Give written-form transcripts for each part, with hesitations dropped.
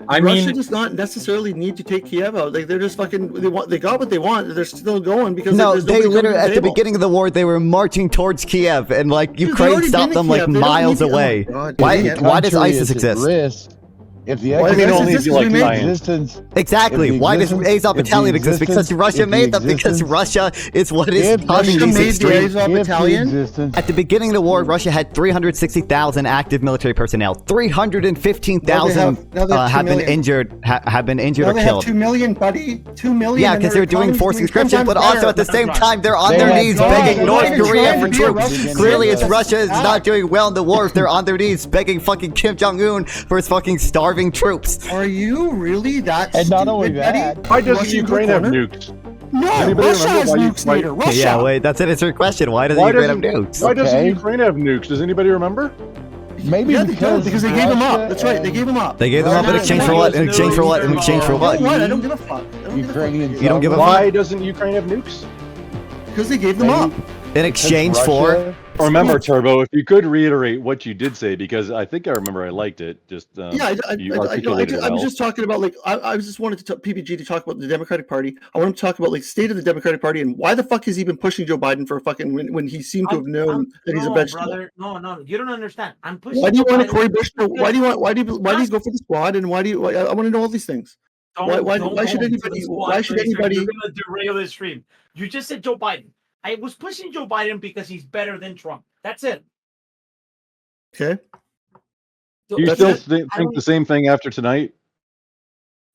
Russia does not necessarily need to take Kiev out. Like they're just fucking. They got what they want. They're still going because they literally at the beginning of the war they were marching towards Kiev, and like Ukraine stopped them like miles away. Why does ISIS exist? If the existence exactly, why does Azov Battalion exist? Because Russia made them. Because Russia is what is causing these extremes. At the beginning of the war, Russia had 360,000 active military personnel. 315,000 have been injured. Have been injured or killed. 2 million, buddy. 2 million. Yeah, because they're doing forced conscription, but also at the same time they're on their knees begging North Korea for troops. Clearly, it's Russia is not doing well in the war if they're on their knees begging fucking Kim Jong-un for his fucking starving troops. Are you really that And not only that, why doesn't Ukraine have nukes? No, Russia has nukes later. Russia. Yeah, wait, that's an answer question. Why doesn't Ukraine have nukes? Why doesn't Ukraine have nukes? Does anybody remember? Maybe because they gave them up. That's right, they gave them up. They gave them up in exchange for what? In exchange for what? In exchange for what? I don't give a fuck. Ukrainians. You don't give a fuck? Why doesn't Ukraine have nukes? Because they gave them up. In exchange for? Remember, Turbo, if you could reiterate what you did say, because I think I remember I liked it. Just I was just talking about like I was just wanted to PPG to talk about the Democratic Party. I want him to talk about like state of the Democratic Party and why the fuck has he been pushing Joe Biden for a fucking when he seemed to have known that he's a vegetable. Brother, no, you don't understand. I'm pushing. Why do you want a Cory Bush? Why do you go for the squad? And why do you? I want to know all these things. Why should anybody? Why should anybody? You're gonna derail this stream. You just said Joe Biden. I was pushing Joe Biden because he's better than Trump. That's it. Okay. Do you still think the same thing after tonight?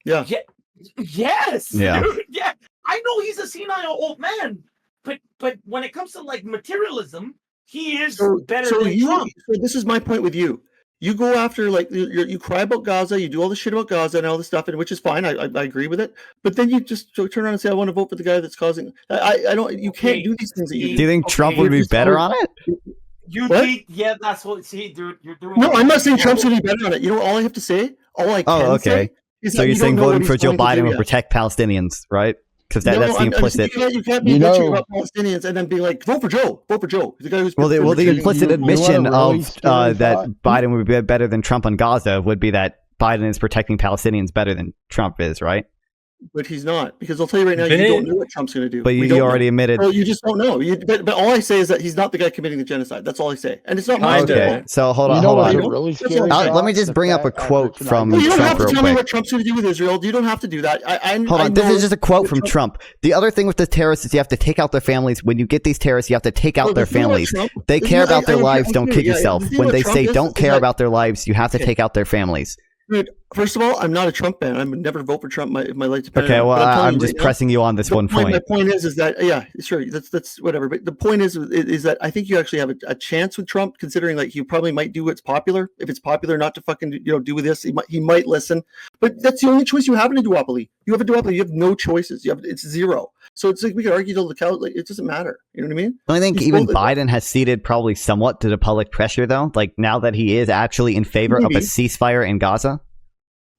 Yeah. Yes. Yeah. Dude, yeah. I know he's a senile old man, but when it comes to like materialism, he is better than Trump. So this is my point with you. You go after like you cry about Gaza, you do all this shit about Gaza and all this stuff, and which is fine. I agree with it. But then you just turn around and say, "I want to vote for the guy that's causing." I don't. You can't do these things that you do. Do you think Trump would be better on it? Yeah, that's what. See, dude, you're doing. No, I'm not saying Trump's going to be better on it. You know all I have to say? All I can say. So you're saying voting for Joe Biden would protect Palestinians, right? Because that's the implicit. You can't be bitching about Palestinians and then be like, vote for Joe. Vote for Joe. The guy who's the implicit admission of that Biden would be better than Trump on Gaza would be that Biden is protecting Palestinians better than Trump is, right? But he's not, because I'll tell you right now, you don't know what Trump's going to do. But you already admitted. Well, you just don't know. But all I say is that he's not the guy committing the genocide. That's all I say, and it's not my okay. So hold on. Let me just bring up a quote from Trump. You don't have to real tell quick. me what Trump's going to do with Israel. You don't have to do that. Hold on. This is just a quote from Trump. The other thing with the terrorists is you have to take out their families. When you get these terrorists, you have to take out their families. They care about their lives. Don't kid yourself. When they say don't care about their lives, you have to take out their families. Dude, first of all, I'm not a Trump fan. I would never vote for Trump. My life depends. Okay, well, I'm just pressing you on this one point. My point is that sure, that's whatever. But the point is that I think you actually have a chance with Trump, considering like he probably might do what's popular. If it's popular not to fucking do with this, he might listen. But that's the only choice you have in a duopoly. You have a duopoly. You have no choices. It's zero. So it's like we could argue till the cow. Like it doesn't matter. You know what I mean? I think even Biden has ceded probably somewhat to the public pressure, though. Like now that he is actually in favor of a ceasefire in Gaza.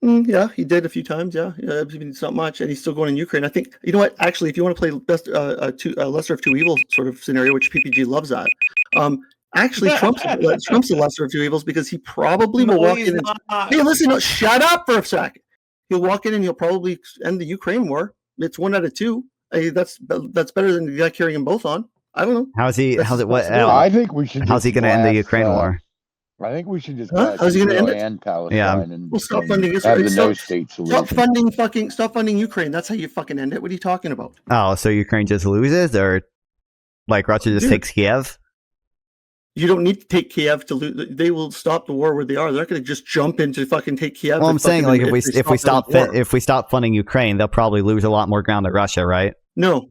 Yeah, he did a few times. Yeah, it's not much, and he's still going in Ukraine. I think you know what? Actually, if you want to play best lesser of two evils sort of scenario, which PPG loves that. Actually, Trump's the lesser of two evils because he probably will walk in. Hey, listen, no, shut up for a sec. He'll walk in and he'll probably end the Ukraine war. It's 1 out of 2. Hey, that's better than the guy carrying them both on. I don't know. How's he? I think we should. How's he going to end the Ukraine war? I think we should just how's he going to end it? Palestine and stop funding Israel. Stop funding Ukraine. That's how you fucking end it. What are you talking about? Oh, so Ukraine just loses, or like Russia just takes Kiev? You don't need to take Kiev to lose. They will stop the war where they are. They're not going to just jump into fucking take Kiev. Well, I'm saying like if we stop funding Ukraine, they'll probably lose a lot more ground to Russia, right? No,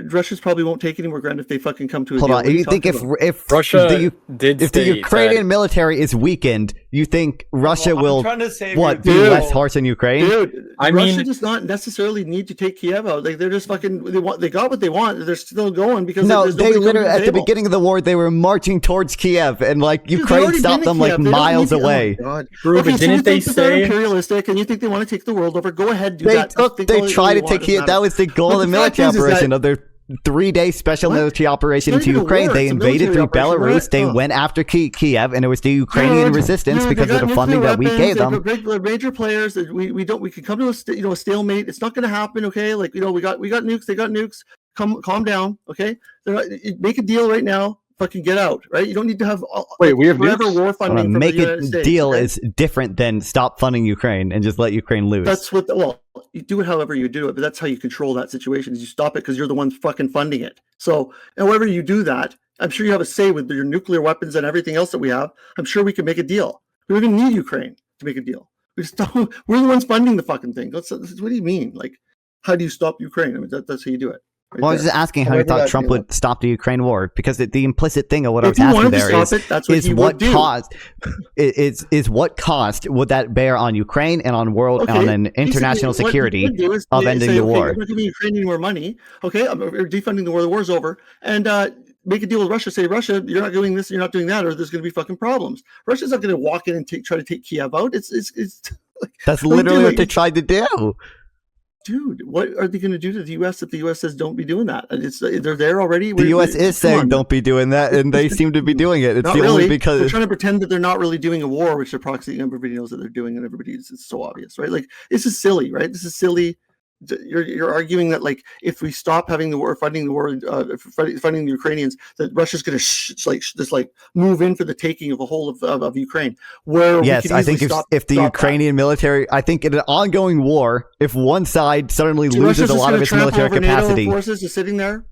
Russia's probably won't take any more ground if they fucking come to a deal. Hold on, you think if the Ukrainian military is weakened, you think Russia will be less harsh on Ukraine? Dude, Russia does not necessarily need to take Kiev out. Like they're just fucking they got what they want. They're still going because they literally at the beginning of the war they were marching towards Kiev and like Ukraine stopped them like miles away. Okay, didn't they say they're imperialistic and you think they want to take the world over? Go ahead, do that. They tried to take Kiev. That was the goal of the military operation of their 3-day special What? military operation It's not into even a Ukraine. war, They it's a invaded military through operation, Belarus. right? They Oh. went after Kiev, and it was the Ukrainian resistance They because of got the funding nuclear that we weapons, gave they've them. got regular major players that we can come to a stalemate. It's not going to happen. Okay, like we got nukes. They got nukes. Calm down. Okay, make a deal right now. Fucking get out. Right. You don't need to have we have forever nukes? war funding from Make the United a States. deal Okay? is different than stop funding Ukraine and just let Ukraine lose. That's what. You do it however you do it, but that's how you control that situation. Is you stop it because you're the ones fucking funding it. So, however you do that, I'm sure you have a say with your nuclear weapons and everything else that we have. I'm sure we can make a deal. We don't even need Ukraine to make a deal. We're the ones funding the fucking thing. What do you mean? Like, how do you stop Ukraine? I mean, that's how you do it. Right I was just asking how you thought Trump would stop the Ukraine war, because the implicit thing of what I was asking there is what cost is what cost would that bear on Ukraine and on an international security of ending the war? We're not giving Ukraine any more money. Okay, we're defunding the war. The war's over, and make a deal with Russia. Say, Russia, you're not doing this, you're not doing that, or there's going to be fucking problems. Russia's not going to walk in and try to take Kiev out. It's like, that's literally what they tried to do. Dude, what are they going to do to the U.S. if the U.S. says don't be doing that? They're there already. The U.S. is saying don't be doing that, and they seem to be doing it. It's not the really. only because they're trying to pretend that they're not really doing a war, which they're proxying. Everybody knows that they're doing, and it's so obvious, right? Like, this is silly, right? This is silly. You're arguing that, like, if we stop having the war, funding the war, funding the Ukrainians, that Russia's going to move in for the taking of a whole of Ukraine. Where yes, I think if the Ukrainian military, I think in an ongoing war, if one side suddenly loses a lot of its military capacity, NATO forces is sitting there.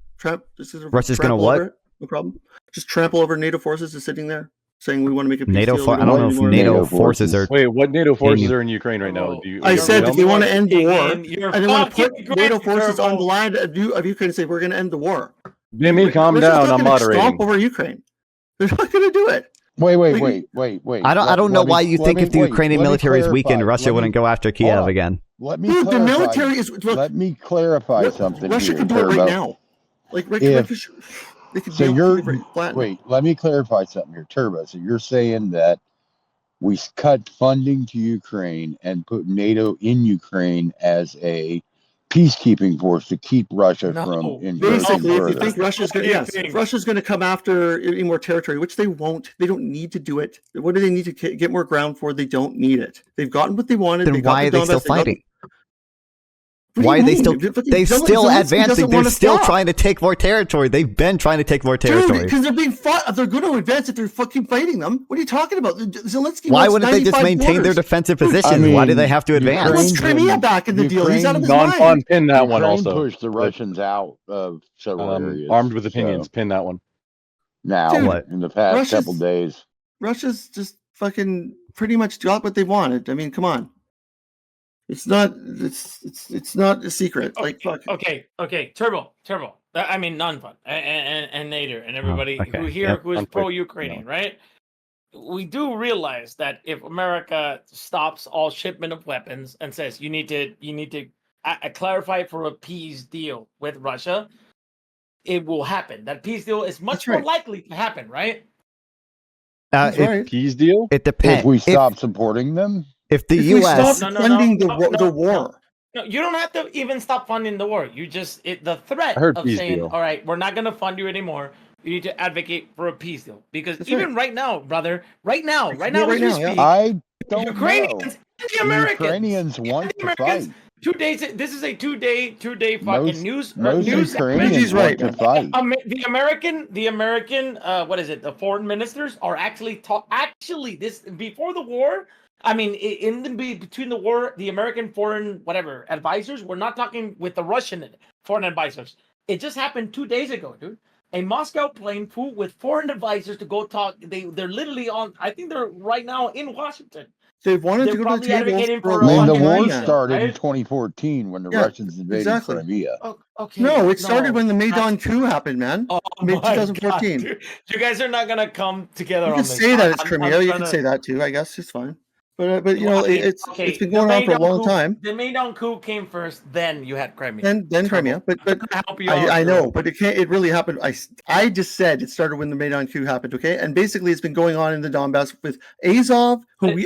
Russia's going to what? No problem. Just trample over NATO forces is sitting there, saying we want to make a peace NATO. deal. I don't know if NATO forces are. Wait, what NATO forces are in Ukraine right now? I said if they want to end the war, and they want to put NATO forces on the line of Ukraine and say we're going to end the war. Jimmy, calm down. I'm moderating. Stomp over Ukraine. They're not going to do it. Wait. I don't know why you think if the Ukrainian military is weakened, Russia wouldn't go after Kiev again. Let me clarify. The military is. Let me clarify something. Russia here, could do it right now. Like, wait, let me clarify something here, Turbo. So you're saying that we cut funding to Ukraine and put NATO in Ukraine as a peacekeeping force to keep Russia from basically, if you think Russia's going if Russia's going to come after any more territory, which they won't, they don't need to do it. What do they need to get more ground for? They don't need it. They've gotten what they wanted. Then why are they still fighting? Why are they still? They're still advancing. They're still trying to take more territory. They've been trying to take more territory. Because they're being fought. They're going to advance if they're fucking fighting them. What are you talking about? Zelensky. Why wouldn't they just maintain their defensive position? Why do they have to advance? What's Crimea back in the deal? He's out of his mind. Nonfon pinned that one also. Pushed the Russians out of several areas. Armed with opinions, pin that one. Now, in the past couple days, Russia's just fucking pretty much got what they wanted. I mean, come on. It's not a secret. Like, fuck. Okay. Turbo. I mean, Nonfon and Nader and everybody who is pro-Ukrainian, right? We do realize that if America stops all shipment of weapons and says you need to clarify for a peace deal with Russia, it will happen. That peace deal is much more likely to happen, right? Peace deal? It depends. If we stop supporting them. If the U.S. funding the war. No, you don't have to even stop funding the war. You just the threat of saying, all right, we're not going to fund you anymore. You need to advocate for a peace deal. Because right now, brother, right now, I don't Ukrainians and the Americans. Ukrainians want to fight. 2 days. This is a two-day fucking news. Most Ukrainians want to fight. The American, what is it? The foreign ministers are actually this before the war. I mean, between the war, the American foreign advisors were not talking with the Russian foreign advisors. It just happened 2 days ago, dude. A Moscow plane flew with foreign advisors to go talk. They're literally on. I think they're right now in Washington. They've wanted to go to the table. The war started in 2014 when the Russians invaded Crimea. Okay. No, it started when the Maidan coup happened, man. Mid 2014. God, you guys are not gonna come together. You can say that it's Crimea. You can say that too. I guess it's fine. But you know, it's been going on for a long time. The Maidan coup came first, then you had Crimea. Then Crimea. But I know, but it really happened. I just said it started when the Maidan coup happened, okay? And basically it's been going on in the Donbass with Azov, we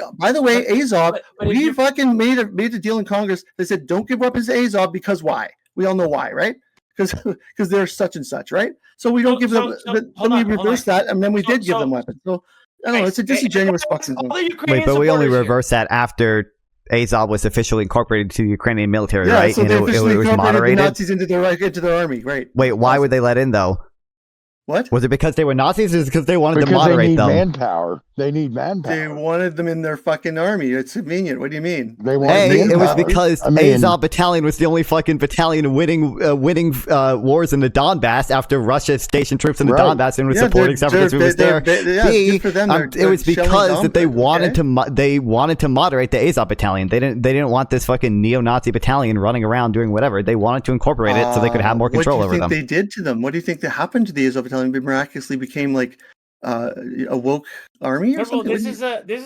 fucking made a deal in Congress. They said don't give weapons to Azov because why? We all know why, right? because they're such and such, right? So we don't give them. But then we reverse that, and then we did give them weapons. So I don't know. It's a disingenuous fucking thing. Wait, but we only reversed that after Azov was officially incorporated to the Ukrainian military, right? So they officially it was incorporated moderated. the Nazis into their army, right? Wait, why would they let in though? What? Was it because they were Nazis, or is it because they wanted to moderate them? Manpower. They need manpower. They wanted them in their fucking army. It's convenient. What do you mean? It was because Azov Battalion was the only fucking battalion winning wars in the Donbass after Russia stationed troops in the Donbass and was supporting separatists who was there. It was because that they wanted to moderate the Azov Battalion. They didn't want this fucking neo-Nazi battalion running around doing whatever. They wanted to incorporate it so they could have more control over them. What do you think they did to them? What do you think that happened to the Azov Battalion? They miraculously became like a woke army or something?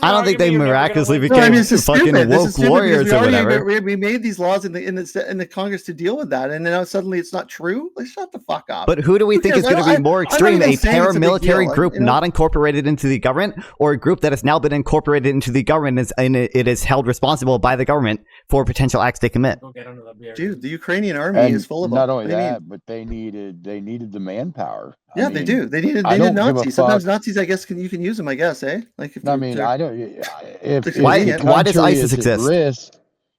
I don't think they miraculously became fucking woke warriors or whatever. We made these laws in the Congress to deal with that, and then now suddenly it's not true. Like, shut the fuck up. But who do we think is going to be more extreme? A paramilitary group not incorporated into the government, or a group that has now been incorporated into the government and it is held responsible by the government for potential acts they commit? Dude, the Ukrainian army is full of them. Not only that, but they needed the manpower. Yeah, they do. They needed Nazis. Sometimes Nazis, I guess, you can use them. I guess, eh? Like, if I mean, I don't. Why does ISIS exist?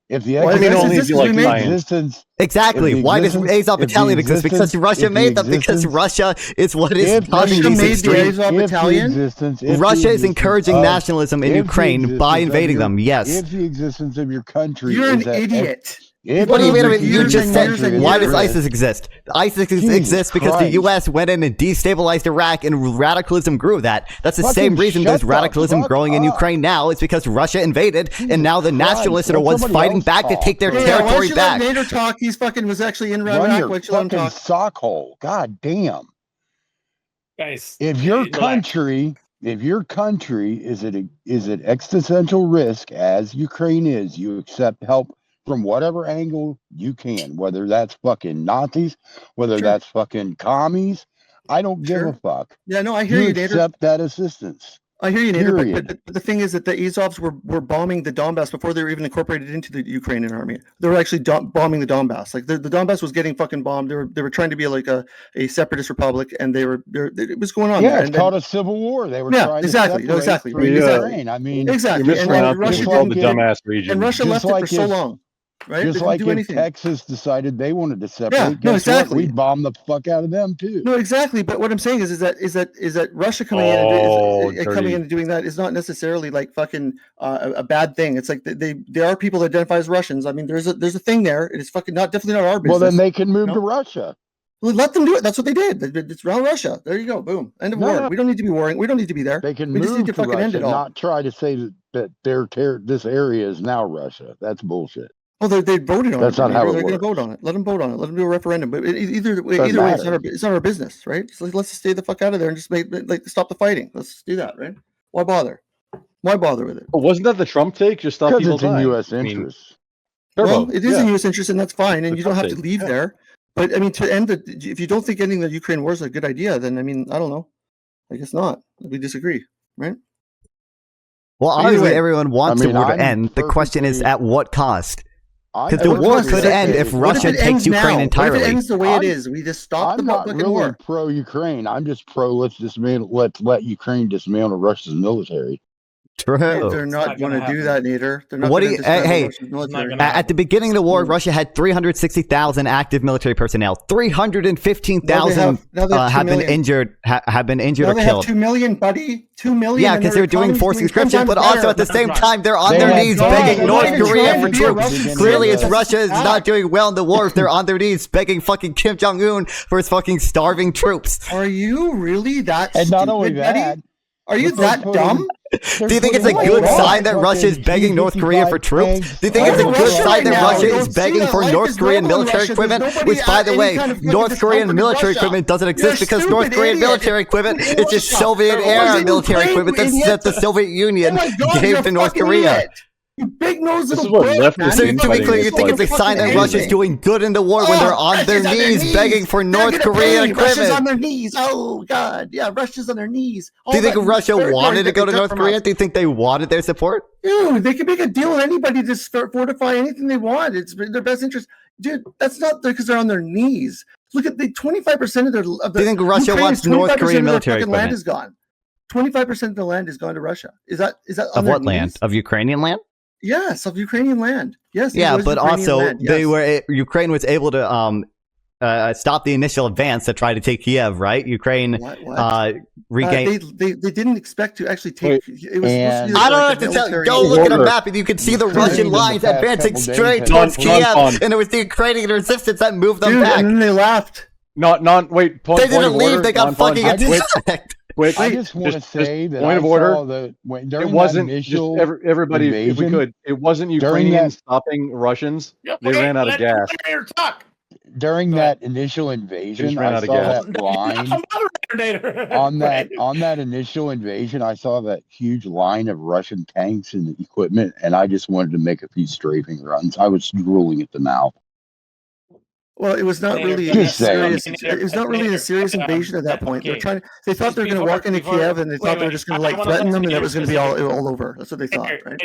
If the existence exactly, why does Azov Battalion exist? Because Russia made them. Because Russia is what is causing these extreme. Russia is encouraging nationalism in Ukraine by invading them. Yes. If the existence of your country, you're an idiot. What do you mean? You just said, why does ISIS exist? ISIS exists because the U.S. went in and destabilized Iraq and radicalism grew that. That's the same reason there's radicalism growing in Ukraine now. It's because Russia invaded and now the nationalists are the ones fighting back to take their territory back. Nader talk, he's fucking was actually in Iraq. Run your fucking sock hole. God damn. Guys, if your country is at existential risk as Ukraine is, you accept help from whatever angle you can, whether that's fucking Nazis, whether that's fucking commies. I don't give a fuck. Yeah, no, I hear you, Nader. Accept that assistance. I hear you, Nader, but the thing is that the Azovs were bombing the Donbass before they were even incorporated into the Ukrainian army. They were actually bombing the Donbass. Like the Donbass was getting fucking bombed. They were trying to be like a separatist republic, and it was going on. Yeah, there. It's called a civil war. They were trying to separate Ukraine. I mean, exactly. And Russia didn't the dumbass region. And Russia left it for so long. Right? Just like if Texas decided they wanted to separate, we bomb the fuck out of them too. No, exactly. But what I'm saying is that Russia coming in and doing that is not necessarily like fucking a bad thing. It's like there are people that identify as Russians. I mean, there's a thing there. It is fucking definitely not our business. Well, then they can move to Russia. Well, let them do it. That's what they did. It's around Russia. There you go. Boom. End of war. We don't need to be warring. We don't need to be there. They can we move just need to fucking Russia, end it all. Not try to say that this area is now Russia. That's bullshit. Well, they voted on That's it. Not how they're going to works. vote on it. Let them vote on it. Let them do a referendum. But either way, it's not our business, right? So let's just stay the fuck out of there and just stop the fighting. Let's do that, right? Why bother? Why bother with it? Well, wasn't that the Trump take? Just stop people dying. Because it's in U.S. interest. Well, it is in U.S. interest, and that's fine, and you don't have to leave there. But I mean, to end if you don't think ending the Ukraine war is a good idea, then I mean, I don't know. I guess not. We disagree, right? Well, obviously, everyone wants the war to end. The question is, at what cost? Because the war could end if Russia takes Ukraine entirely. What if it ends the way it is? We just stop the fucking war. I'm not really pro-Ukraine. I'm just pro let's let Ukraine dismantle Russia's military. True. They're not going to do that, Nader. They're not. What do you? Hey, at the beginning of the war, Russia had 360,000 active military personnel. 315,000 have been injured. Have been injured or killed. Now they have 2 million, buddy. 2 million. Yeah, because they're doing forced conscription, but also at the same time they're on their knees begging North Korea for troops. Clearly, it's Russia is not doing well in the war if they're on their knees begging fucking Kim Jong-un for his fucking starving troops. Are you really that? And not only that, buddy? Are you that dumb? Do you think it's a good sign that Russia is begging North Korea for troops? Do you think it's a good sign that Russia is begging for North Korean military equipment? Which, by the way, North Korean military equipment doesn't exist because North Korean military equipment is just Soviet-era military equipment that the Soviet Union gave to North Korea. You big nose little So to be clear, you think it's a sign that Russia's doing good in the war when they're on their knees begging for North Korean equipment? Russia's on their knees. Oh God, yeah, Russia's on their knees. Do you think Russia wanted to go to North Korea? Do you think they wanted their support? Dude, they can make a deal with anybody to fortify anything they want. It's in their best interest. Dude, that's not because they're on their knees. Look at the 25% of their. Do you think Russia wants North Korean military equipment? Land is gone. 25% of the land is gone to Russia. Is that of what land? Of Ukrainian land? Yes, of Ukrainian land. Yes. Yeah, but also Ukraine was able to stop the initial advance that tried to take Kiev, right? Ukraine regained. They didn't expect to actually take. It was supposed to be I don't have to tell you. Go look at a map, and you can see the Russian lines advancing straight towards Kiev, and it was the Ukrainian resistance that moved them back. And then they left. Wait. They didn't leave. They got fucking attacked. Wait, I just want to say that point of order. It wasn't just everybody. Invasion, if we could, it wasn't Ukrainians stopping Russians. They ran out of gas. During that initial invasion, I saw that line on that initial invasion. I saw that huge line of Russian tanks and equipment, and I just wanted to make a few strafing runs. I was drooling at the mouth. Well, it was not really a serious. It was not really a serious invasion at that point. They thought they were going to walk into Kiev, and they thought they were just going to threaten them, and it was going to be all over. That's what they thought, right?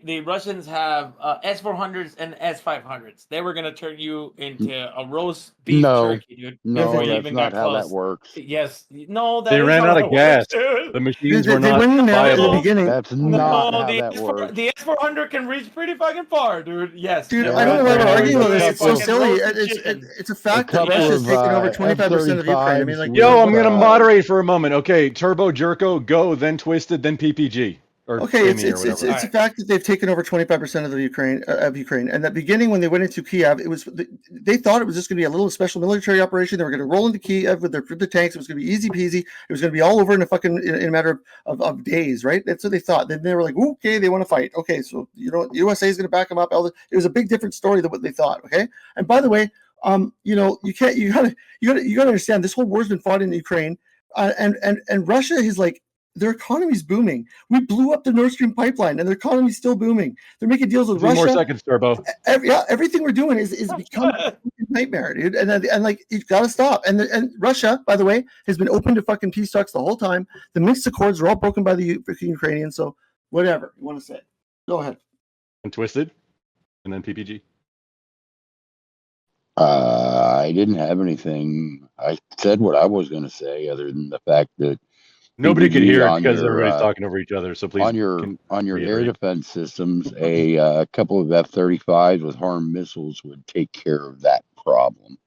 The Russians have S-400s and S-500s. They were going to turn you into a roast beef turkey, dude. No, that's not how that works. Yes, no, they ran out of gas. The machines were not viable. At the beginning. That's not how that works. The S-400 can reach pretty fucking far, dude. Yes, dude. I don't know why we're arguing about this. It's so silly. It's a fact that Russia's taken over 25% of Ukraine. I mean, like, I'm gonna moderate for a moment. Okay, Turbo Jerko, go, then Twisted, then PPG. Okay, it's a fact that they've taken over 25% of the Ukraine, and at the beginning when they went into Kiev, they thought it was just going to be a little special military operation. They were going to roll into Kiev with their tanks. It was going to be easy peasy. It was going to be all over in a matter of days, right? That's what they thought. Then they were like, okay, they want to fight. Okay, so USA is going to back them up. It was a big different story than what they thought. Okay, and by the way, you gotta understand this whole war's been fought in Ukraine, and Russia is like. Their economy's booming. We blew up the Nord Stream pipeline, and their economy's still booming. They're making deals with Russia. 2 more seconds, Turbo. Everything we're doing is becoming a nightmare, dude. And like you've got to stop. And Russia, by the way, has been open to fucking peace talks the whole time. The Minsk Accords are all broken by the Ukrainians. So whatever you want to say, go ahead. And Twisted, and then PPG. I didn't have anything. I said what I was going to say, other than the fact that. Nobody could hear it because everybody's talking over each other. So please, on your air defense systems, a couple of F-35s with HARM missiles would take care of that problem.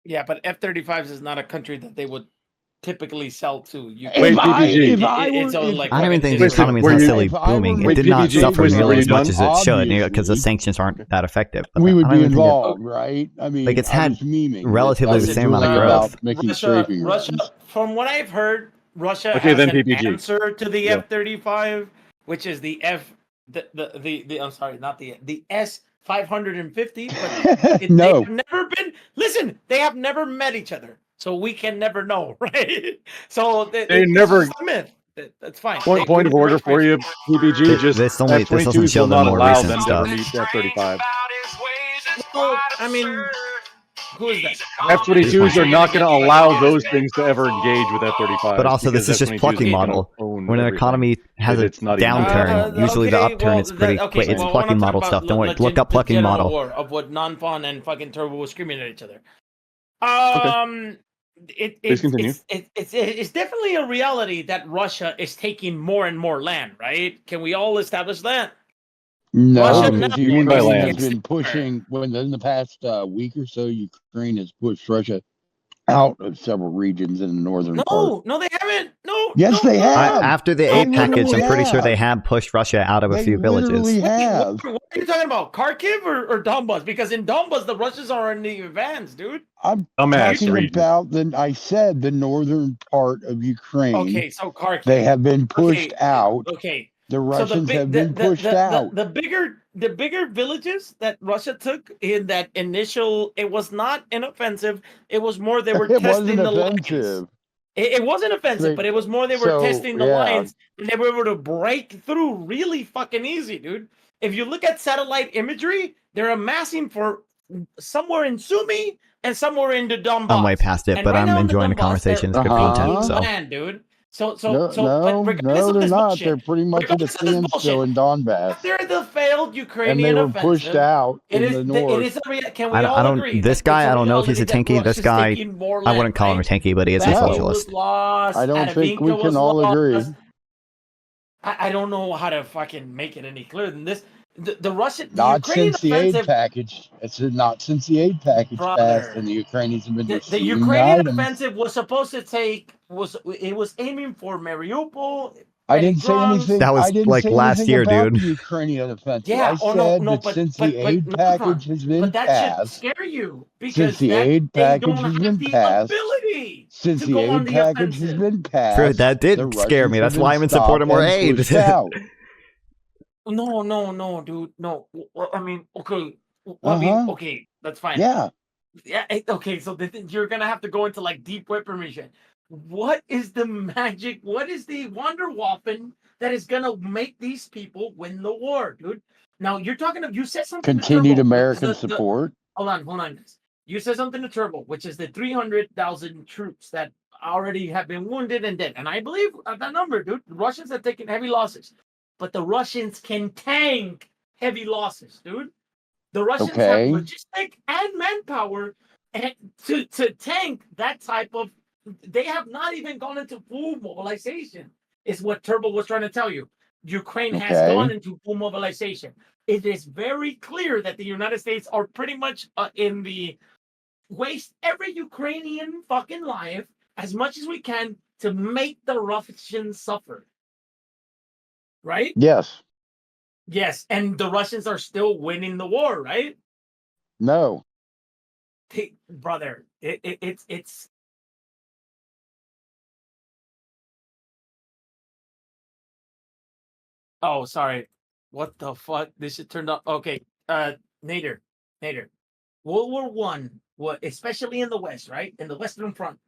Yeah, but F-35s is not a country that they would typically sell to. Wait, PPG. I don't even think the economy is necessarily booming. It did not suffer nearly as much as it should because the sanctions aren't that effective. We would be involved, right? I mean, it's had relatively the same amount of growth. Russia, from what I've heard, Russia has an answer to the F-35, which is the I'm sorry, not the S-550. But they've never been. Listen, they have never met each other, so we can never know, right? So they never. That's fine. Point of order for you, PPG. Just this doesn't show them more recent stuff. F-35. Well, I mean. Who is that? F-22s are not going to allow those things to ever engage with F-35. But also, this is just plucking model. When an economy has a downturn, usually the upturn is pretty quick. It's plucking model stuff. Don't worry. Look up plucking model. Of what Nonfon and fucking Turbo were screaming at each other. It's definitely a reality that Russia is taking more and more land, right? Can we all establish that? No, because Ukraine has been pushing. In the past week or so, Ukraine has pushed Russia out of several regions in the northern part. No, they haven't. No. Yes, they have. After the aid package, I'm pretty sure they have pushed Russia out of a few villages. What are you talking about? Kharkiv or Donbas? Because in Donbas, the Russians are in the advance, dude. I'm talking about I said the northern part of Ukraine. Okay, so Kharkiv. They have been pushed out. Okay. The Russians have been pushed out. The bigger villages that Russia took in that initial, it was not an offensive. It was more they were testing the lines. It wasn't offensive, but it was more they were testing the lines, and they were able to break through really fucking easy, dude. If you look at satellite imagery, they're amassing for somewhere in Sumy and somewhere in the Donbass. I'm way past it, but I'm enjoying the conversation. It's good content. So. Man, dude. So, No, but regardless of they're this not. bullshit, They're pretty much at a regardless of this standstill bullshit, in Donbass, after the failed and they Ukrainian were pushed offensive, out it in is the north. it is a can we I all don't. agree This that it's guy, a I don't know if he's a reality that tanky. This Russia's guy, taking more I wouldn't land, call him a right? tanky, but he is a Bakhmut socialist. was lost. I don't think we Avdiivka can was all lost. agree. I don't know how to fucking make it any clearer than this. The Not Ukrainian since the aid offensive, package. It's not since the aid package passed, brother. and the Ukrainians have been The receiving Ukrainian items. offensive was supposed to was aiming for Mariupol. I didn't say anything. That was I didn't like say last anything year, about dude. the Ukrainian offensive. Yeah. I said that since the aid Nonfon, package has been but that should passed, scare you because since the aid they package don't has have been the passed, ability since to the go on aid the package has offensive. been passed, True, that did the scare me. Russians That's have why been I'm in support of stopped more and aid. pushed out. No, dude. No. Well, I mean, okay. Well, I mean, okay, that's fine. Yeah. Yeah. Okay. So you're gonna have to go into like deep weaponry. What is the magic? What is the Wonderwaffen that is gonna make these people win the war, dude? Now you're talking of. You said something. Continued to Turbo, American support. Hold on, guys. You said something to Turbo, which is the 300,000 troops that already have been wounded and dead, and I believe that number, dude. The Russians have taken heavy losses, but the Russians can tank heavy losses, dude. The Russians have logistic and manpower and to tank that type of. They have not even gone into full mobilization, is what Turbo was trying to tell you. Ukraine has gone into full mobilization. It is very clear that the United States are pretty much in the waste every Ukrainian fucking life as much as we can to make the Russians suffer. Right? Yes. Yes, and the Russians are still winning the war, right? No. Brother, it's oh, sorry. What the fuck? This shit turned off. Okay, Nader. World War One, especially in the West, right? In the Western Front,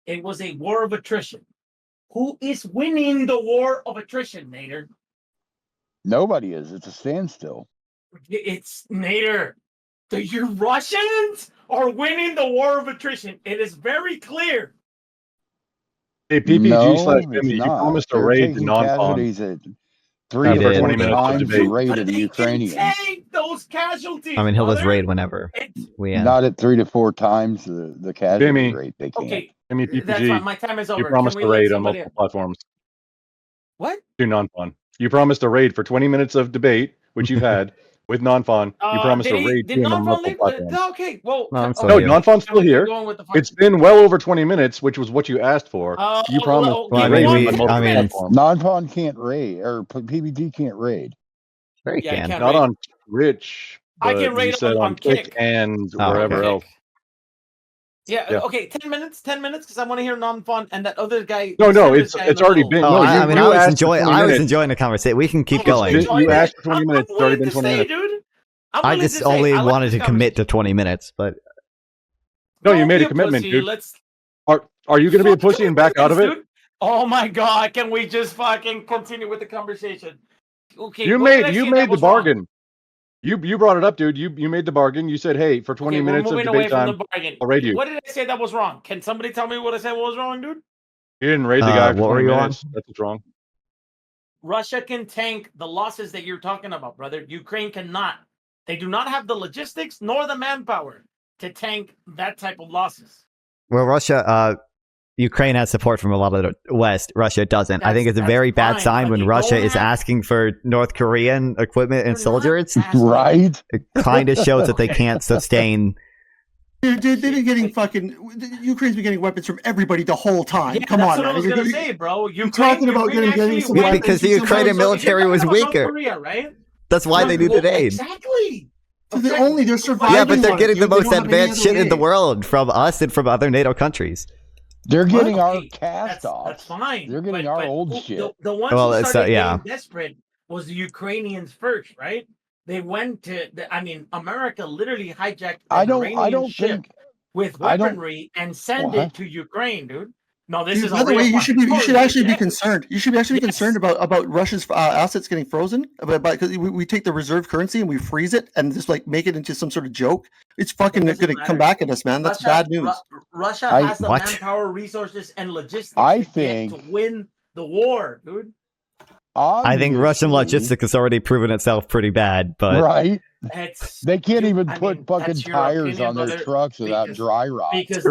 it was a war of attrition. Who is winning the war of attrition, Nader? Nobody is. It's a standstill. It's Nader. The Russians are winning the war of attrition. It is very clear. Hey, PPG/Bimmy, you promised a raid to Nonfon. 3 to 4 times the rate of the Ukrainians. Take those casualties. I mean, he'll just raid whenever we end. Not at 3 to 4 times the casualty rate. They can't. Okay, Bimmy, PPG, that's fine. My time is over. You promised a raid on multiple platforms. What? To Nonfon. You promised a raid for 20 minutes of debate, which you've had with Nonfon. You promised a raid to him on multiple platforms. Okay, well, no, Nonfon's still here. It's been well over 20 minutes, which was what you asked for. You promised I mean, Nonfon can't raid, or PBD can't raid. Sure, he can. Not on Twitch. I can raid on Kick and wherever else. Yeah, okay, 10 minutes, because I want to hear Nonfon and that other guy. No, it's already been. No, I was enjoying the conversation. We can keep going. You asked for 20 minutes. It's already been 20 minutes. Dude. I just only wanted to commit to 20 minutes, but no, you made a commitment, dude. Are you going to be a pussy and back out of it? Oh my god! Can we just fucking continue with the conversation? Okay, you made the bargain. You brought it up, dude. You made the bargain. You said, "Hey, for 20 minutes of debate time, I'll raid you." What did I say that was wrong? Can somebody tell me what I said was wrong, dude? You didn't raid the guy for 20 minutes. On? That's what's wrong. Russia can tank the losses that you're talking about, brother. Ukraine cannot. They do not have the logistics nor the manpower to tank that type of losses. Well, Ukraine has support from a lot of the West. Russia doesn't. I think it's a very bad sign when Russia is asking for North Korean equipment and soldiers. Right? It kind of shows that they can't sustain. Dude, they've been getting Ukraine's been getting weapons from everybody the whole time. Yeah, Come that's on, what I was gonna say, bro. You're talking about getting some weapons because the Ukrainian military was weaker. Korea, right? That's why they needed aid. Exactly. So they're surviving. Yeah, but they're getting the most advanced shit in the world from us and from other NATO countries. They're getting our cast-offs. That's fine. They're getting our old shit. The ones who started getting desperate was the Ukrainians first, right? They went to, America literally hijacked an Iranian ship with weaponry and sent it to Ukraine, dude. No, this is. By the way, you should actually be concerned. You should actually be concerned about Russia's assets getting frozen. Because we take the reserve currency and we freeze it and just like make it into some sort of joke. It's fucking going to come back at us, man. That's bad news. Russia has the manpower, resources, and logistics to win the war, dude. I think Russian logistics has already proven itself pretty bad, but they can't even put fucking tires on their trucks without dry rot. Because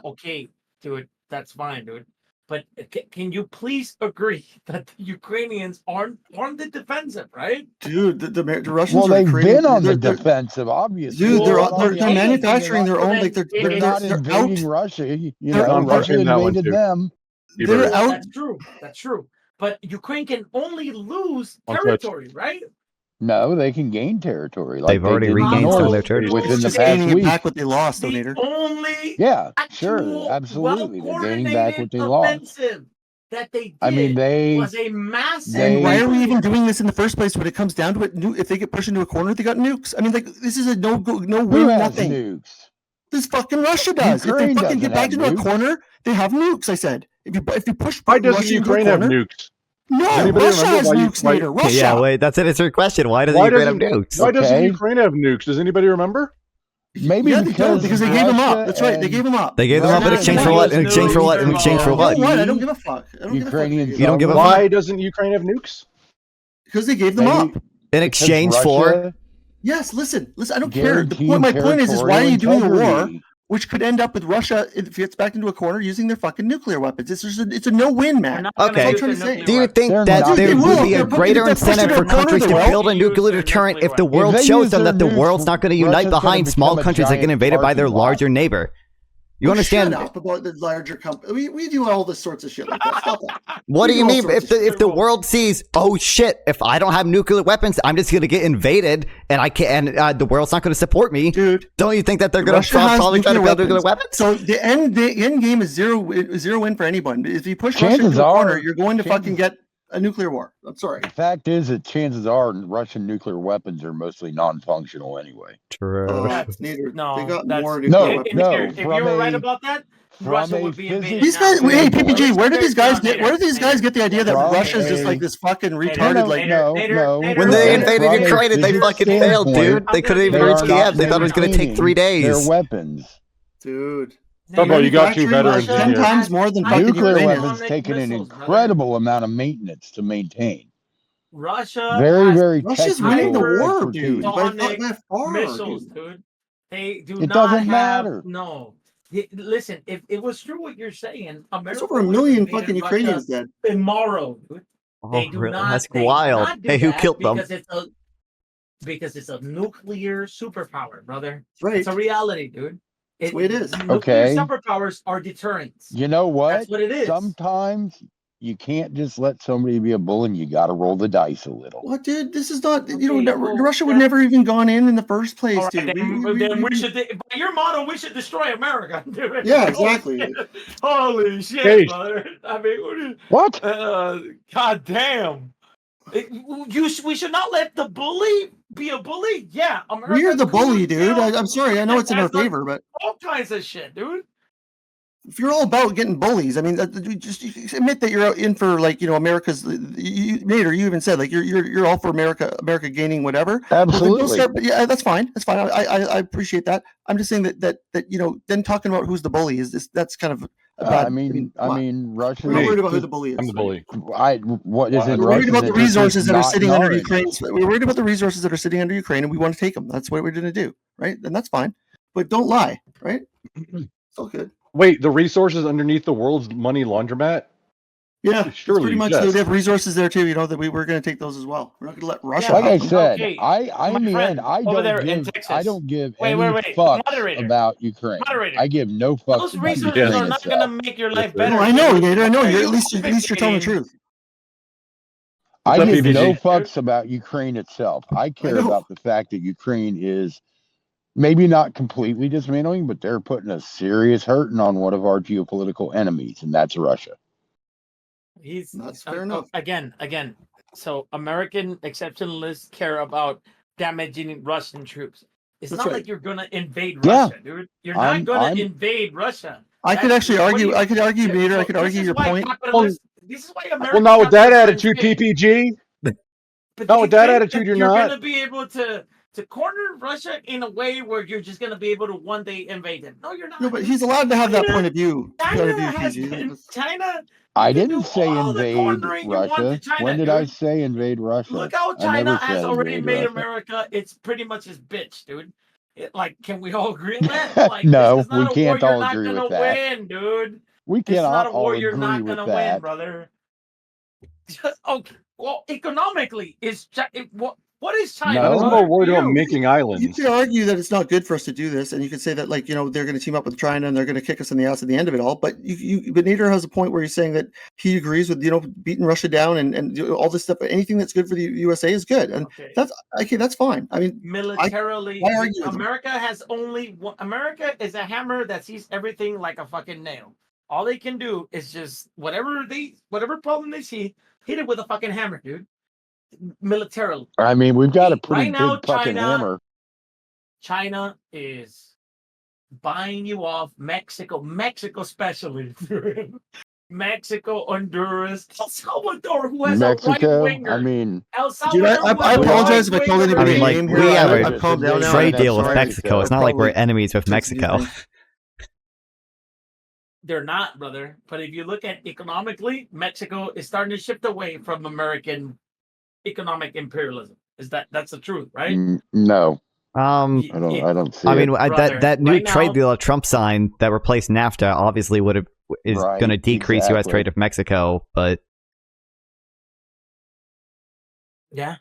okay, dude, that's fine, dude. But can you please agree that the Ukrainians aren't on the defensive, right? Dude, the Russians they've been on the defensive, obviously. Dude, they're manufacturing their own. Like they're not invading Russia. You know, Russia invaded them. They're out. That's true. But Ukraine can only lose territory, right? No, they can gain territory. Like they've already regained some of their territory within the past week. Back what they lost, Donator. Sure, absolutely. They're gaining back what they lost. That they did was a massive. And why are we even doing this in the first place? When it comes down to it, if they get pushed into a corner, they got nukes. I mean, like this is a no win, nothing. Nukes? This fucking Russia does. Ukraine if they fucking get back into a corner, they have nukes. I said, if you push, why doesn't Ukraine have nukes? No, Russia has nukes, Nader. Russia. Yeah, wait, that's an answer question. Why doesn't Ukraine have nukes? Why doesn't Ukraine have nukes? Does anybody remember? Maybe because they gave them up. That's right. They gave them up. They gave them up in exchange for what? In exchange for what? In exchange for what? I don't give a fuck. Ukrainians. You don't give a fuck. Why doesn't Ukraine have nukes? Because they gave them up. In exchange for? Yes. Listen. I don't care. My point is why are you doing a war which could end up with Russia if it gets back into a corner using their fucking nuclear weapons? It's a no-win, man. Okay. Do you think that there would be a greater incentive for countries to build a nuclear deterrent if the world shows them that the world's not going to unite behind small countries that get invaded by their larger neighbor? You understand? Shut up about the larger company. We do all this sorts of shit like that. Stop that. What do you mean? If the world sees, oh shit, if I don't have nuclear weapons, I'm just gonna get invaded, and I can't. And the world's not gonna support me, dude. Don't you think that they're gonna probably try to build nuclear weapons? So the end game is zero win for anyone. If you push Russia into a corner, you're going to fucking get a nuclear war. I'm sorry. The fact is that chances are Russian nuclear weapons are mostly non-functional anyway. True. They got more nuclear weapons. If you were right about that, Russia would be invaded. These guys, hey PPG, where do these guys get the idea that Russia's just like this fucking retarded? No. When they invaded Ukraine, they fucking failed, dude. They couldn't even reach Kiev. They thought it was going to take 3 days. Their weapons, dude. You got 2 veterans. 10 times more than fucking nuclear weapons taking an incredible amount of maintenance to maintain. Russia, Russia's winning the war, dude. Missiles, dude. They do it not doesn't have, matter. No. Listen, if it was true what you're saying, America. There's over 1 million fucking Ukrainians dead. Tomorrow, dude. They do not. That's wild. Hey, who killed them? Because it's a nuclear superpower, brother. Right. It's a reality, dude. That's the way it is. Nuclear superpowers are deterrents. You know what? That's what it is. Sometimes you can't just let somebody be a bull, and you got to roll the dice a little. What, dude? This is not. Russia would never even gone in the first place, right, dude. Then we should. By your motto, we should destroy America, dude. Yeah, exactly. Holy shit, brother! I mean, what? God damn. We should not let the bully be a bully. Yeah, America. We're the bully, dude. I'm sorry. I know it's in our favor, but all kinds of shit, dude. If you're all about getting bullies, I mean, just admit that you're in for America's. Nader, you even said you're all for America gaining whatever. Absolutely. Yeah, that's fine. That's fine. I appreciate that. I'm just saying that then talking about who's the bully that's kind of. I mean, Russia. We're not worried about who the bully is. I'm the bully. What is it? We're worried about the resources that are sitting under Ukraine. We're worried about the resources that are sitting under Ukraine, and we want to take them. That's what we're going to do, right? And that's fine. But don't lie, right? It's all good. Wait, the resources underneath the world's money laundromat? Yeah, surely. Pretty much, they have resources there too. That we were going to take those as well. We're not going to let Russia. Like I said, in the end, I don't give any fucks about Ukraine. I give no fucks. Those resources are not going to make your life better. I know, Nader. I know. At least you're telling the truth. I give no fucks about Ukraine itself. I care about the fact that Ukraine is maybe not completely dismantling, but they're putting a serious hurting on one of our geopolitical enemies, and that's Russia. That's fair enough. Again. So American exceptionalists care about damaging Russian troops. It's not like you're gonna invade Russia, dude. You're not gonna invade Russia. I could argue, Nader. I could argue your point. This is why America. Well, not with that attitude, PPG. Not with that attitude, you're not gonna be able to to corner Russia in a way where you're just going to be able to one day invade them. No, you're not. No, but he's allowed to have that point of view. China. I didn't say invade Russia. When did I say invade Russia? Look how China has already made America. It's pretty much his bitch, dude. Can we all agree on that? Like, no, we can't all agree with that. Win, dude. We cannot all agree you're not with gonna that, win, brother. Okay. Well, economically, what is China? No, I'm more worried about making islands. You could argue that it's not good for us to do this, and you could say that, like, they're going to team up with China and they're going to kick us in the ass at the end of it all. But but Nader has a point where he's saying that he agrees with beating Russia down and all this stuff. Anything that's good for the USA is good, and that's fine. I mean, militarily, America is a hammer that sees everything like a fucking nail. All they can do is just whatever problem they see, hit it with a fucking hammer, dude. Militarily. I mean, we've got a pretty big fucking hammer. China is buying you off. Mexico especially. Mexico, Honduras, El Salvador, who has a right winger. I mean, El Salvador. Dude, I apologize if I told anybody. We have a trade deal with Mexico. It's not like we're enemies with Mexico. They're not, brother. But if you look at economically, Mexico is starting to shift away from American economic imperialism. That's the truth, right? No. I don't see. I mean, that new trade deal that Trump signed that replaced NAFTA obviously is going to decrease U.S. trade with Mexico, but yeah,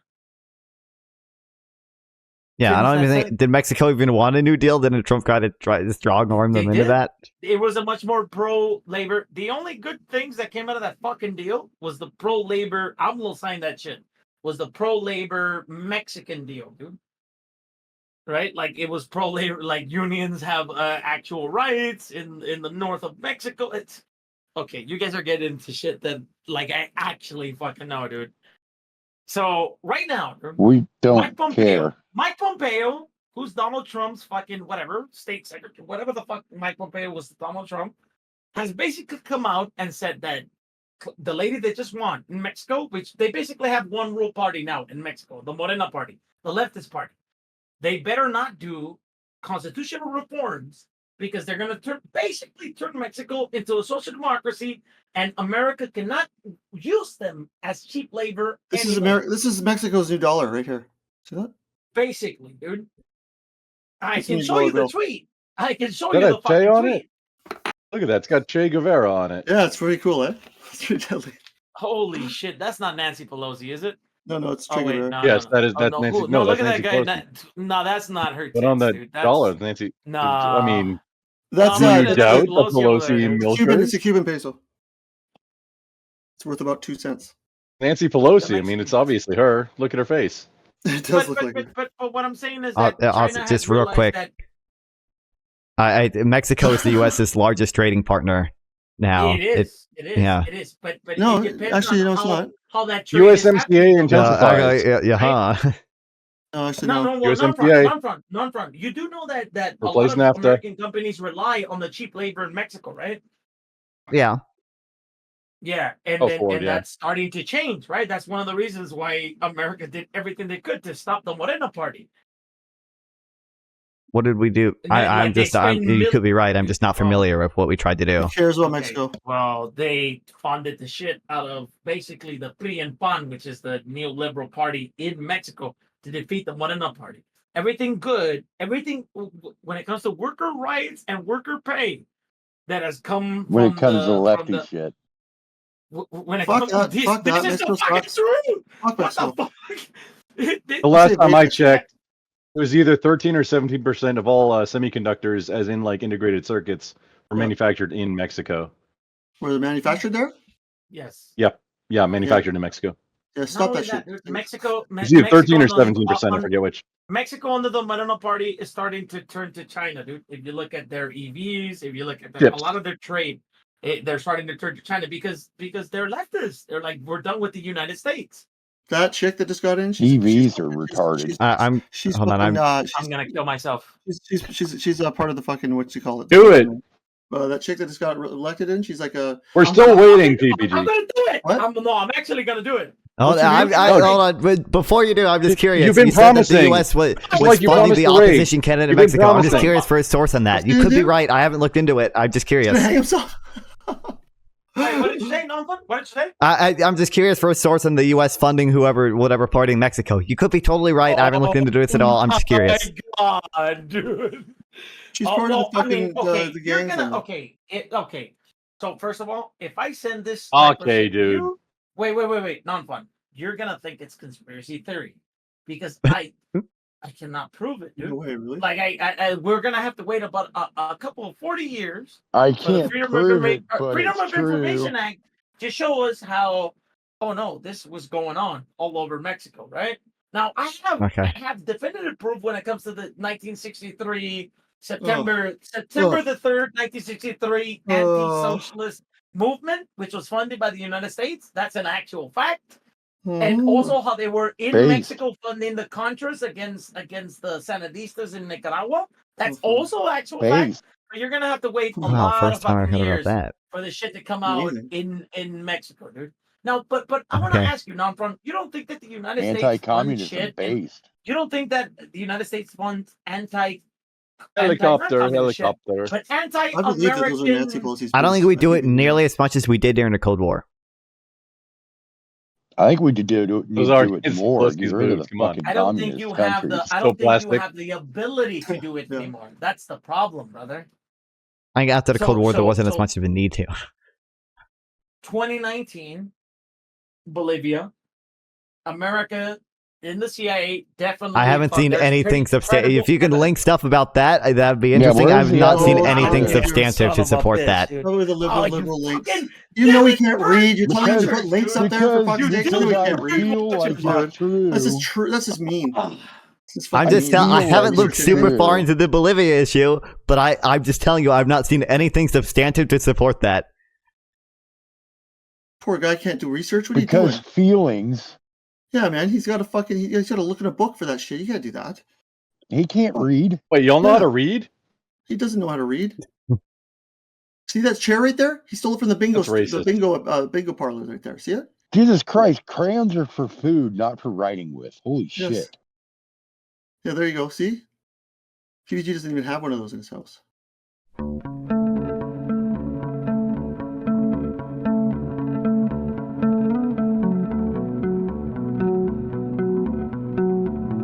I don't even think. Did Mexico even want a new deal? Didn't Trump try to strong arm them into that? It was a much more pro-labor. The only good things that came out of that fucking deal was the pro-labor. AMLO signed that shit. Was the pro-labor Mexican deal, dude? Right? Like, it was pro-labor. Like, unions have actual rights in the north of Mexico. It's okay. You guys are getting into shit that I actually fucking know, dude. So right now, we don't care. Mike Pompeo, who's Donald Trump's fucking whatever state secretary, whatever the fuck Mike Pompeo was to Donald Trump, has basically come out and said that the lady they just won in Mexico, which they basically have one rule party now in Mexico, the Morena party, the leftist party. They better not do constitutional reforms because they're going to basically turn Mexico into a social democracy, and America cannot use them as cheap labor. This is Mexico's new dollar right here. See that? Basically, dude. I can show you the tweet. I can show you the fucking tweet. Look at that. It's got Che Guevara on it. Yeah, it's pretty cool, eh? It's pretty deadly. Holy shit. That's not Nancy Pelosi, is it? No, it's Che Guevara. No, yes, that's Nancy. No, look that's at that guy. No, that's not her. But on the dollar, Nancy. No. I mean, that's doubt the Pelosi milk. It's a Cuban peso. It's worth about 2 cents. Nancy Pelosi. I mean, it's obviously her. Look at her face. It does look like it. But what I'm saying is that China just real quick. Mexico is the U.S.'s largest trading partner now. It is. Yeah. It is. But no, it actually, no, it's not. How that trade USMCA intensifies. No, actually, no. USMCA. Non-front. You do know that a Replace lot of NAFTA. American companies rely on the cheap labor in Mexico, right? Yeah. Yeah, and that's starting to change, right? That's one of the reasons why America did everything they could to stop the Morena party. What did we do? You could be right. I'm just not familiar with what we tried to do. Who cares about Mexico? Well, they funded the shit out of basically the PRI and PAN, which is the neoliberal party in Mexico, to defeat the Morena party. Everything good, everything when it comes to worker rights and worker pay that has come when it comes to lefty shit. When it comes to this is so fucking true. What the fuck? The last time I checked, it was either 13 or 17% of all semiconductors, as in like integrated circuits, were manufactured in Mexico. Were they manufactured there? Yes. Yep. Yeah, manufactured in Mexico. Yeah, stop that shit. Mexico. It's either 13 or 17%. I forget which. Mexico under the Morena party is starting to turn to China, dude. If you look at their EVs, if you look at a lot of their trade, they're starting to turn to China because they're leftists. They're like, we're done with the United States. That chick that just got in, EVs are retarded. I'm gonna kill myself. She's part of the fucking, what you call it? Do it. that chick that just got elected in. She's like a. We're still waiting, PPG. I'm gonna do it. What? I'm actually gonna do it. Hold on. But before you do, I'm just curious. You've been you said promising. that the U.S. was like you funding the promised the opposition candidate in Mexico. I'm just promising. curious for a source on that. You could be right. I haven't looked into it. I'm just curious. Hang himself. Wait, what did you say, Nonfon? What did you say? I'm just curious for a source on the U.S. funding whatever party in Mexico. You could be totally right. I haven't looked into this at all. I'm just curious. Oh my God, dude. She's part of the fucking the you're gang gonna, thing. okay. So first of all, if I send this, Okay, dude. Wait, Nonfon. You're gonna think it's conspiracy theory because I cannot prove it, dude. No way, really? Like we're gonna have to wait about a couple of 40 years. I For the can't Freedom prove it, of, but Freedom it's of Information true. Act to show us how. Oh no, this was going on all over Mexico, right? Now I have definitive proof when it comes to the 1963 September the 3rd, 1963 anti-socialist movement, which was funded by the United States. That's an actual fact. And also how they were in Mexico funding the Contras against the Sandinistas in Nicaragua. That's also actual fact. But you're gonna have to wait a lot of fucking years for this shit to come out in Mexico, dude. Now, but I want to ask you, Nonfon, you don't think that the United States funds shit? You don't think that the United States funds Helicopter. but I believe that those are Nancy anti-American? Pelosi's. I don't think we do it nearly as much as we did during the Cold War. I think we need to do it more. Get rid of the fucking I don't think you have countries. you have the ability to do it anymore. That's the problem, brother. I think after the Cold War, there wasn't as much of a need to. 2019, Bolivia, America in the CIA definitely. I haven't seen anything substantive. If you can link stuff about that, that'd be interesting. I've not seen anything substantive to support that. Probably the liberal links. You know he can't read. You're telling him to put links up there for fuck's sake. You know he can't read. This is true. This is mean. I'm just I haven't looked super far into the Bolivia issue, but I'm just telling you, I've not seen anything substantive to support that. Poor guy can't do research. What are you doing? Because feelings. Yeah, man, he's got to look in a book for that shit. You gotta do that. He can't read. Wait, y'all know how to read? He doesn't know how to read. See that chair right there? He stole it from the bingo parlor right there. See it? Jesus Christ, crayons are for food, not for writing with. Holy shit. Yeah, there you go. See? PPG doesn't even have one of those in his house.